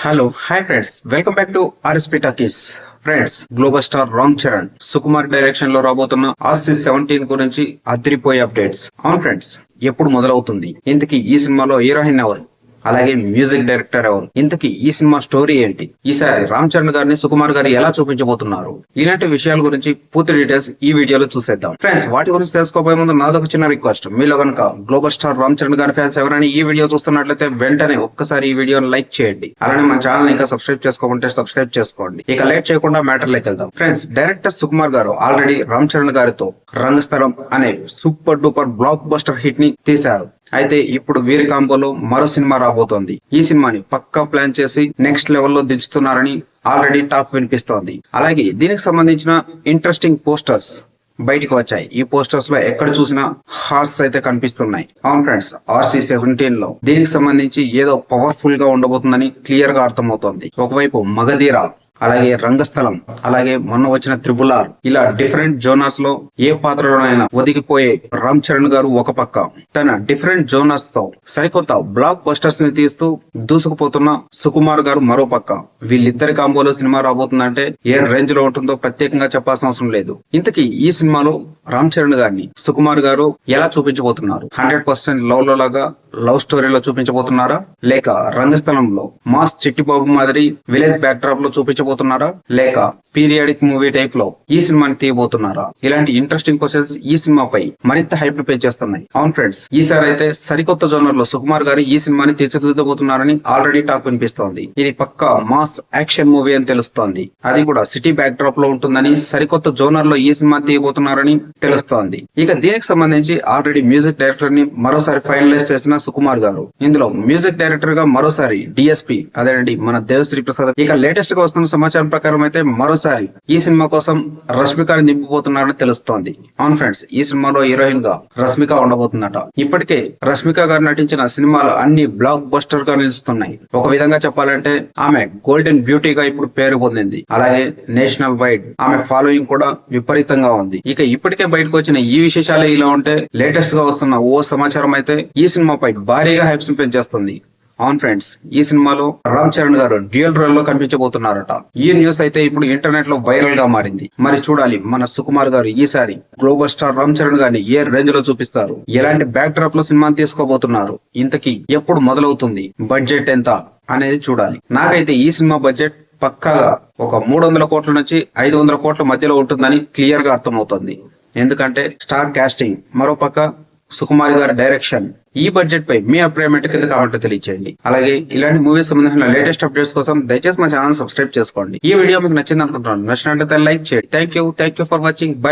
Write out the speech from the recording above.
Hello hi friends, welcome back to RSP talkies. Friends, global star Ram Charan Sukumar direction లో రాబోతున్న RC-17 గురించి అదిరిపోయే updates. అవును ఫ్రెండ్స్, ఎప్పుడు మొదలవుతుంది, ఇంతకీ ఈ సినిమాలో హీరోయిన్ ఎవరు, అలాగే మ్యూజిక్ డైరెక్టర్ ఎవరు, ఇంతకీ ఈ సినిమా స్టోరీ ఏంటి, ఈసారి రామ్ చరణ్ గారిని సుకుమార్ గారు ఎలా చూపించబోతున్నారు, ఇలాంటి విషయాల గురించి పూర్తి డీటెయిల్స్ ఈ వీడియోలో చూసేద్దాం. ఫ్రెండ్స్, వాటి గురించి తెలుసుకోబోయే ముందు నాదొక చిన్న రిక్వెస్ట్. మీలో కనుక గ్లోబల్ స్టార్ రామ్ చరణ్ గారి ఫ్యాన్స్ ఎవరైనా ఈ వీడియో చూస్తున్నట్లయితే వెంటనే ఒక్కసారి ఈ వీడియోని లైక్ చేయండి. అలానే మన ఛానల్ ఇంకా సబ్స్క్రైబ్ చేసుకోకుంటే సబ్స్క్రైబ్ చేసుకోండి. ఇక లేట్ చేయకుండా మ్యాటర్ లోకి వెళ్దాం. ఫ్రెండ్స్, డైరెక్టర్ సుకుమార్ గారు ఆల్రెడీ రామ్ చరణ్ గారితో రంగస్థలం అనే super duper block buster hit ని తీశారు. అయితే ఇప్పుడు వీరి కాంబోలో మరో సినిమా రాబోతోంది. ఈ సినిమాని పక్కా ప్లాన్ చేసి నెక్స్ట్ లెవెల్లో దించుతున్నారని ఆల్రెడీ టాక్ వినిపిస్తోంది. అలాగే దీనికి సంబంధించిన ఇంట్రెస్టింగ్ పోస్టర్స్ బయటకు వచ్చాయి. ఈ పోస్టర్స్ లో ఎక్కడ చూసినా హార్స్ అయితే కనిపిస్తున్నాయి. అవును ఫ్రెండ్స్, RC-17 లో దీనికి సంబంధించి ఏదో పవర్ఫుల్ గా ఉండబోతుందని క్లియర్ గా అర్థమవుతోంది. ఒకవైపు మగధీర, అలాగే రంగస్థలం, అలాగే మొన్న వచ్చిన RRR, ఇలా డిఫరెంట్ జోనర్స్ లో ఏ పాత్రలోనైనా ఒదిగిపోయే రామ్ చరణ్ గారు ఒక పక్క, తన డిఫరెంట్ జోనర్స్ తో సరికొత్త బ్లాక్ బస్టర్స్ ని తీస్తూ దూసుకుపోతున్న సుకుమార్ గారు మరో పక్క. వీళ్ళిద్దరి కాంబోలో సినిమా రాబోతుందంటే ఏ రేంజ్ లో ఉంటుందో ప్రత్యేకంగా చెప్పాల్సిన అవసరం లేదు. ఇంతకీ ఈ సినిమాలో రామ్ చరణ్ గారిని సుకుమార్ గారు ఎలా చూపించబోతున్నారు? 100% లవ్ లో లాగా లవ్ స్టోరీలో చూపించబోతున్నారా, లేక రంగస్థలంలో మాస్ చిట్టిబాబు మాదిరి విలేజ్ బ్యాక్ డ్రాప్ లో చూపించబోతున్నారా, లేక పీరియాడిక్ మూవీ టైప్ లో ఈ సినిమాని తీయబోతున్నారా? ఇలాంటి ఇంట్రెస్టింగ్ క్వశ్చన్స్ ఈ సినిమాపై మరింత హైప్ పే చేస్తున్నాయి. అవును ఫ్రెండ్స్, ఈసారి అయితే సరికొత్త జోనర్ లో సుకుమార్ గారు ఈ సినిమాని తీర్చిదిద్దబోతున్నారని ఆల్రెడీ టాక్ వినిపిస్తోంది. ఇది పక్కా మాస్ యాక్షన్ మూవీ అని తెలుస్తోంది. అది కూడా సిటీ బ్యాక్ డ్రాప్ లో ఉంటుందని, సరికొత్త జోనర్ లో ఈ సినిమా తీయబోతున్నారని తెలుస్తోంది. ఇక దీనికి సంబంధించి ఆల్రెడీ మ్యూజిక్ డైరెక్టర్ ని మరోసారి ఫైనలైజ్ చేసిన సుకుమార్ గారు. ఇందులో మ్యూజిక్ డైరెక్టర్ గా మరోసారి DSP, అదేనండి మన దేవశ్రీ ప్రసాద్. ఇక లేటెస్ట్ గా వస్తున్న సమాచారం ప్రకారం అయితే మరోసారి ఈ సినిమా కోసం రష్మికని నింపుపోతున్నారని తెలుస్తోంది. అవును ఫ్రెండ్స్, ఈ సినిమాలో హీరోయిన్ గా రష్మిక ఉండబోతుందట. ఇప్పటికే రష్మిక గారు నటించిన సినిమాలు అన్ని బ్లాక్ బస్టర్ గా నిలుస్తున్నాయి. ఒక విధంగా చెప్పాలంటే ఆమె గోల్డెన్ బ్యూటీ గా ఇప్పుడు పేరు పొందింది. అలాగే నేషనల్ వైడ్ ఆమె ఫాలోయింగ్ కూడా విపరీతంగా ఉంది. ఇక ఇప్పటికే బయటకు వచ్చిన ఈ విశేషాలే ఇలా ఉంటే, లేటెస్ట్ గా వస్తున్న ఓ సమాచారం అయితే ఈ సినిమాపై భారీగా హైప్స్ పెంచేస్తుంది. అవును ఫ్రెండ్స్, ఈ సినిమాలో రామ్ చరణ్ గారు డ్యూయల్ రోల్ లో కనిపించబోతున్నారట. ఈ న్యూస్ అయితే ఇప్పుడు ఇంటర్నెట్ లో వైరల్ గా మారింది. మరి చూడాలి మన సుకుమార్ గారు ఈసారి గ్లోబల్ స్టార్ రామ్ చరణ్ గారిని ఏ రేంజ్ లో చూపిస్తారు, ఎలాంటి బ్యాక్ డ్రాప్ లో సినిమాని తీసుకోబోతున్నారు, ఇంతకీ ఎప్పుడు మొదలవుతుంది, బడ్జెట్ ఎంత అనేది చూడాలి. నాకైతే ఈ సినిమా బడ్జెట్ పక్కాగా ఒక 300 కోట్ల నుంచి 500 కోట్ల మధ్యలో ఉంటుందని క్లియర్ గా అర్థమవుతుంది. ఎందుకంటే స్టార్ కాస్టింగ్, మరో పక్క సుకుమార్ గారి డైరెక్షన్. ఈ బడ్జెట్ పై మీ అభిప్రాయం కింద కామెంట్ తెలియజేయండి. అలాగే ఇలాంటి మూవీస్ సంబంధించిన లేటెస్ట్ అప్డేట్స్ కోసం దయచేసి మా ఛానల్ సబ్స్క్రైబ్ చేసుకోండి. ఈ వీడియో మీకు నచ్చింది అనుకుంటున్నాను. నచ్చినట్లయితే లైక్ చేయండి. Thank you for watching. By.